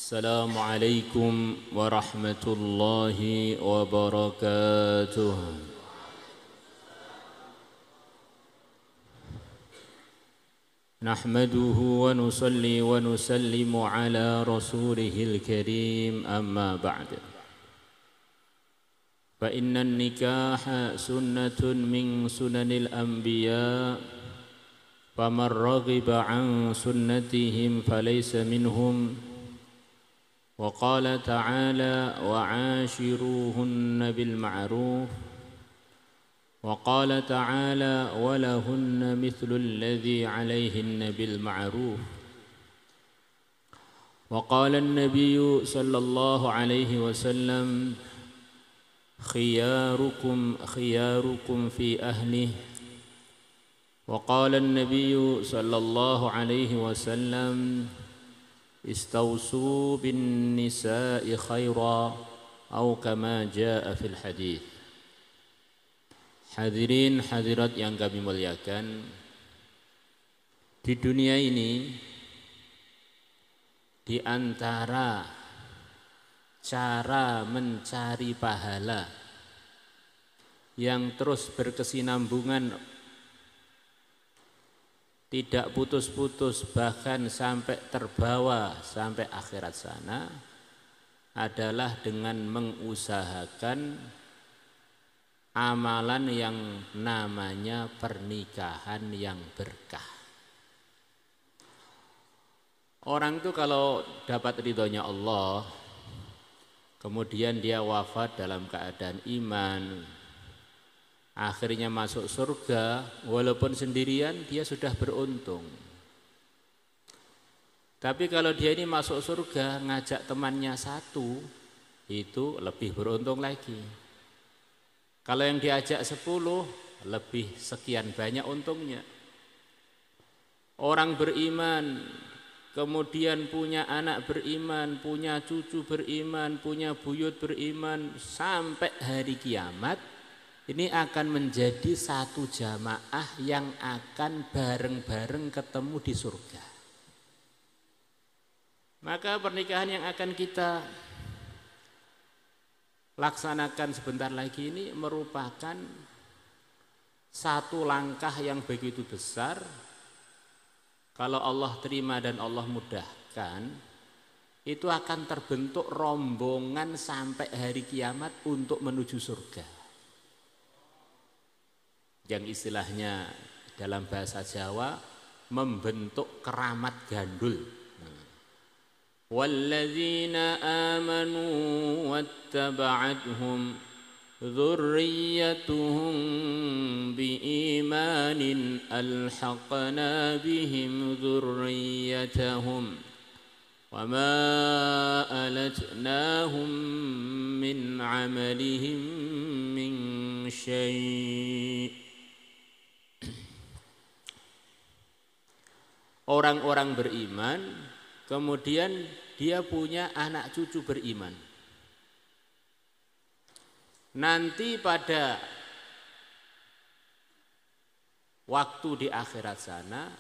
السلام عليكم ورحمة الله وبركاته. نحمده ونصلي ونسلم على رسوله الكريم أما بعد فإن النكاح سنة من سنن الأنبياء فمن رغب عن سنتهم فليس منهم وقال تعالى وعاشروهن بالمعروف وقال تعالى ولهن مثل الذي عليهن بالمعروف وقال النبي صلى الله عليه وسلم خياركم في أهله وقال النبي صلى الله عليه وسلم استوصوا بالنساء خيرا أو كما جاء في الحديث. Hadirin hadirat yang kami muliakan, di dunia ini di antara cara mencari pahala yang terus berkesinambungan, tidak putus-putus, bahkan sampai terbawa sampai akhirat sana, adalah dengan mengusahakan amalan yang namanya pernikahan yang berkah. Orang itu kalau dapat ridhonya Allah, kemudian dia wafat dalam keadaan iman, akhirnya masuk surga, walaupun sendirian dia sudah beruntung. Tapi kalau dia ini masuk surga ngajak temannya satu, itu lebih beruntung lagi. Kalau yang diajak 10, lebih sekian banyak untungnya. Orang beriman, kemudian punya anak beriman, punya cucu beriman, punya buyut beriman, sampai hari kiamat, ini akan menjadi satu jamaah yang akan bareng-bareng ketemu di surga. Maka pernikahan yang akan kita laksanakan sebentar lagi ini merupakan satu langkah yang begitu besar. Kalau Allah terima dan Allah mudahkan, itu akan terbentuk rombongan sampai hari kiamat untuk menuju surga. Yang istilahnya dalam bahasa Jawa membentuk keramat gandul. Walladzina amanu wattaba'athum dzurriyyatuhum biimanin alhaqna bihim dzurriyyatahum wama alatnahum min amalihim min syai'. Orang-orang beriman, kemudian dia punya anak cucu beriman. Nanti pada waktu di akhirat sana,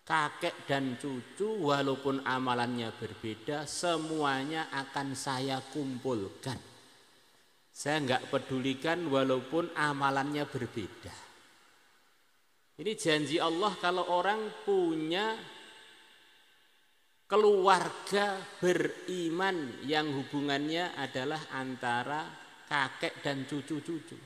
kakek dan cucu walaupun amalannya berbeda, semuanya akan saya kumpulkan. Saya enggak pedulikan walaupun amalannya berbeda. Ini janji Allah kalau orang punya keluarga beriman yang hubungannya adalah antara kakek dan cucu-cucu.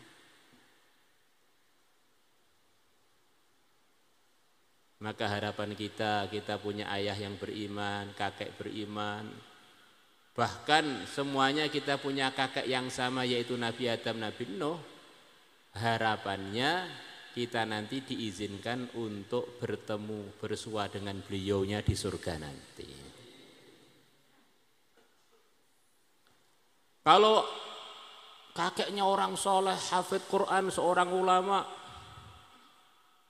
Maka harapan kita punya ayah yang beriman, kakek beriman. Bahkan semuanya kita punya kakek yang sama, yaitu Nabi Adam, Nabi Nuh. Harapannya kita nanti diizinkan untuk bertemu bersua dengan beliaunya di surga nanti. Kalau kakeknya orang soleh, hafidh Quran, seorang ulama,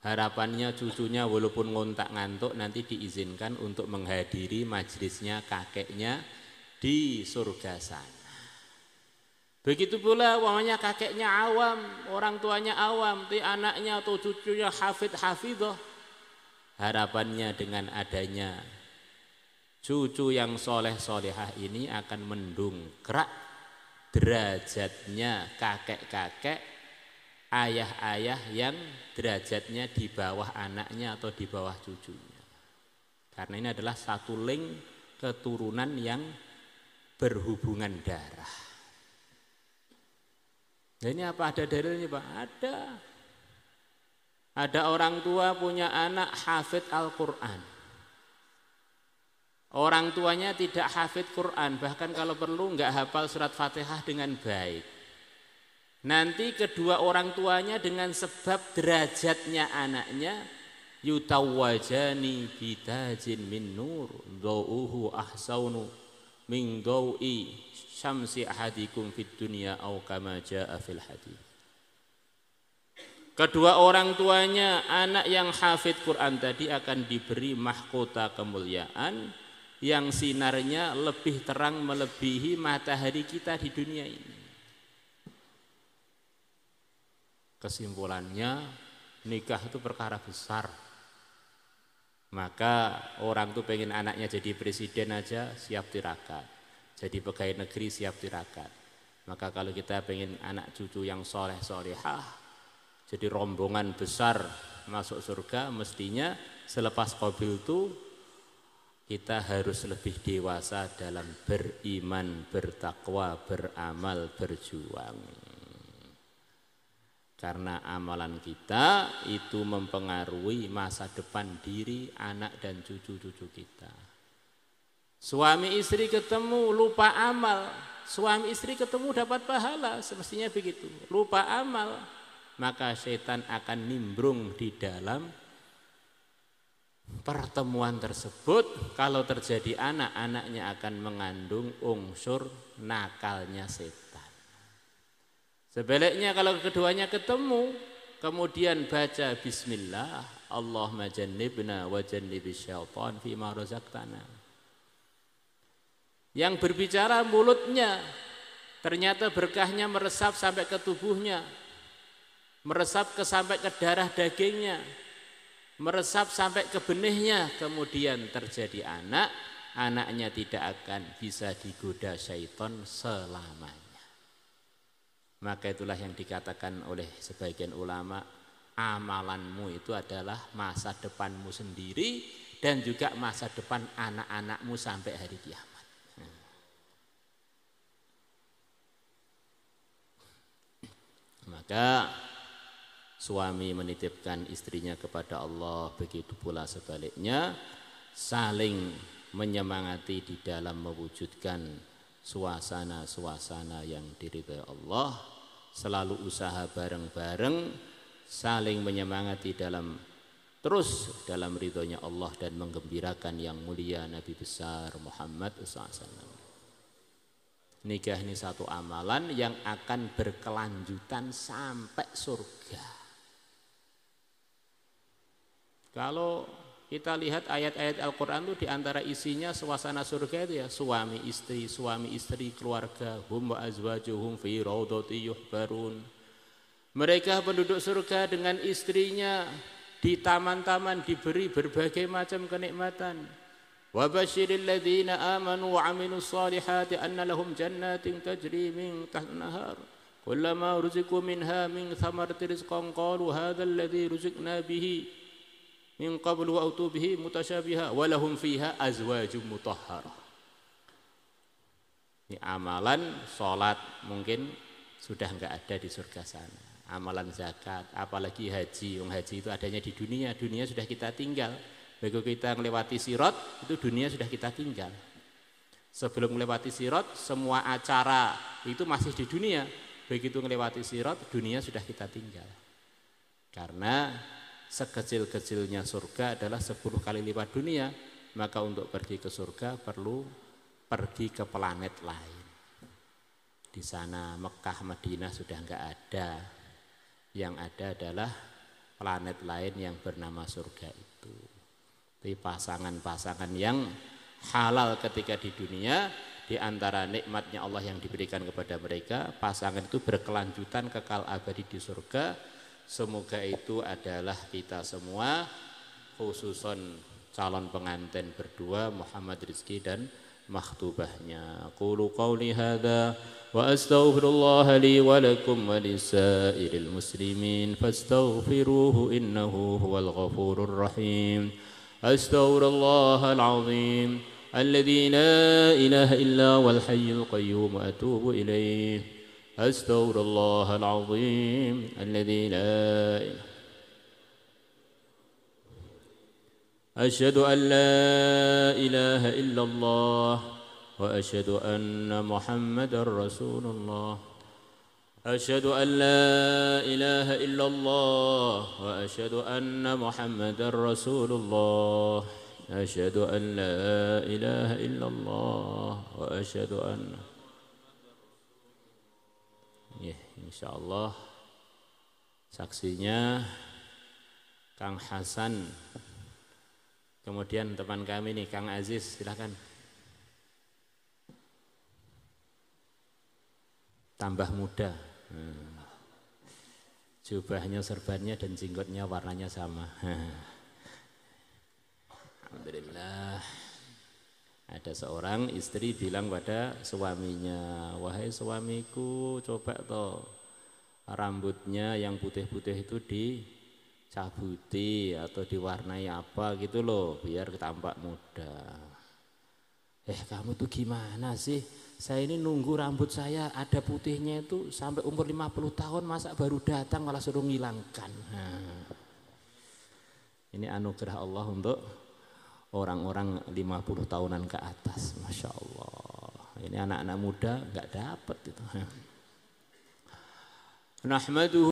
harapannya cucunya walaupun ngontak ngantuk nanti diizinkan untuk menghadiri majelisnya kakeknya di surga sana. Begitu pula umpamanya kakeknya awam, orang tuanya awam, tapi anaknya atau cucunya hafidh hafidhah. Harapannya dengan adanya cucu yang soleh solehah ini akan mendongkrak derajatnya kakek-kakek, ayah-ayah yang derajatnya di bawah anaknya atau di bawah cucunya. Karena ini adalah satu link keturunan yang berhubungan darah. Nah, ini apa ada dalilnya Pak? Ada. Ada orang tua punya anak hafid Al-Quran. Orang tuanya tidak hafid Quran, bahkan kalau perlu enggak hafal surat Fatihah dengan baik. Nanti kedua orang tuanya dengan sebab derajatnya anaknya yutawwajani bitajin min nur dhauhu ahsaunu min dhaui syamsi ahadikum fid dunya au kama jaa fil hadits. Kedua orang tuanya anak yang hafid Quran tadi akan diberi mahkota kemuliaan yang sinarnya lebih terang melebihi matahari kita di dunia ini. Kesimpulannya, nikah itu perkara besar. Maka orang tuh pengen anaknya jadi presiden aja siap tirakat, jadi pegawai negeri siap tirakat. Maka kalau kita pengen anak cucu yang soleh solehah, jadi rombongan besar masuk surga, mestinya selepas qabil itu kita harus lebih dewasa dalam beriman, bertakwa, beramal, berjuang. Karena amalan kita itu mempengaruhi masa depan diri, anak dan cucu-cucu kita. Suami istri ketemu lupa amal, suami istri ketemu dapat pahala, semestinya begitu. Lupa amal, maka setan akan nimbrung di dalam pertemuan tersebut. Kalau terjadi anak, anaknya akan mengandung unsur nakalnya setan. Sebaliknya kalau keduanya ketemu, kemudian baca bismillah, Allahumma jannibna wa jannibis syaitan fima razaqtana. Yang berbicara mulutnya, ternyata berkahnya meresap sampai ke tubuhnya, meresap sampai ke darah dagingnya, meresap sampai ke benihnya, kemudian terjadi anak, anaknya tidak akan bisa digoda syaitan selamanya. Maka itulah yang dikatakan oleh sebagian ulama, amalanmu itu adalah masa depanmu sendiri dan juga masa depan anak-anakmu sampai hari kiamat. Maka suami menitipkan istrinya kepada Allah, begitu pula sebaliknya, saling menyemangati di dalam mewujudkan suasana-suasana yang diridhai Allah, selalu usaha bareng-bareng, saling menyemangati terus dalam ridhonya Allah dan menggembirakan yang mulia Nabi besar Muhammad SAW. Nikah ini satu amalan yang akan berkelanjutan sampai surga. Kalau kita lihat ayat-ayat Al-Quran itu diantara isinya suasana surga itu ya, suami istri, keluarga, hum wa azwajuhum fi raudhati yuhbarun. Mereka penduduk surga dengan istrinya di taman-taman diberi berbagai macam kenikmatan. Wa basyiril ladzina amanu wa 'amilus solihati anna lahum jannatin tajri min tahtiha an-nahar. Kullama ruziqu minha min thamaratin rizqan qalu hadzal ladzi ruziqna bihi min qablu wa utubihi mutasyabiha wa lahum fiha azwajum mutahharah. Ini amalan salat mungkin sudah enggak ada di surga sana. Amalan zakat, apalagi haji. Haji itu adanya di dunia, dunia sudah kita tinggal. Begitu kita melewati sirat, itu dunia sudah kita tinggal. Sebelum melewati sirat, semua acara itu masih di dunia. Begitu melewati sirat, dunia sudah kita tinggal. Karena sekecil-kecilnya surga adalah 10 kali lipat dunia, maka untuk pergi ke surga perlu pergi ke planet lain. Di sana Mekah, Madinah sudah enggak ada. Yang ada adalah planet lain yang bernama surga itu. Tapi pasangan-pasangan yang halal ketika di dunia, di antara nikmatnya Allah yang diberikan kepada mereka, pasangan itu berkelanjutan kekal abadi di surga. Semoga itu adalah kita semua, khususon calon pengantin berdua Muhammad Rizki dan makhtubahnya. Qulu qawli hadza wa astaghfirullah li wa lakum wa lisairil muslimin fastaghfiruhu innahu huwal ghafurur rahim. Astaghfirullahal azim alladzi la ilaha illa wal hayyul qayyum wa atubu ilaih. Astaghfirullahal azim alladzi la ilaha أشهد أن لا إله إلا الله وأشهد أن محمد رسول الله أشهد أن لا إله إلا الله وأشهد أن محمد رسول الله أشهد أن لا إله إلا الله وأشهد أن insyaallah saksinya Kang Hasan. Kemudian teman kami nih Kang Aziz, silakan. Tambah muda. Jubahnya, serbannya dan jenggotnya warnanya sama. Alhamdulillah. Ada seorang istri bilang pada suaminya, "Wahai suamiku, coba toh rambutnya yang putih-putih itu dicabuti atau diwarnai apa gitu loh biar tampak muda." Kamu tuh gimana sih? Saya ini nunggu rambut saya ada putihnya itu sampai umur 50 tahun, masa baru datang malah suruh ngilangkan. Ini anugerah Allah untuk orang-orang 50 tahunan ke atas. Masya Allah. Ini anak-anak muda nggak dapat itu. Nahmaduhu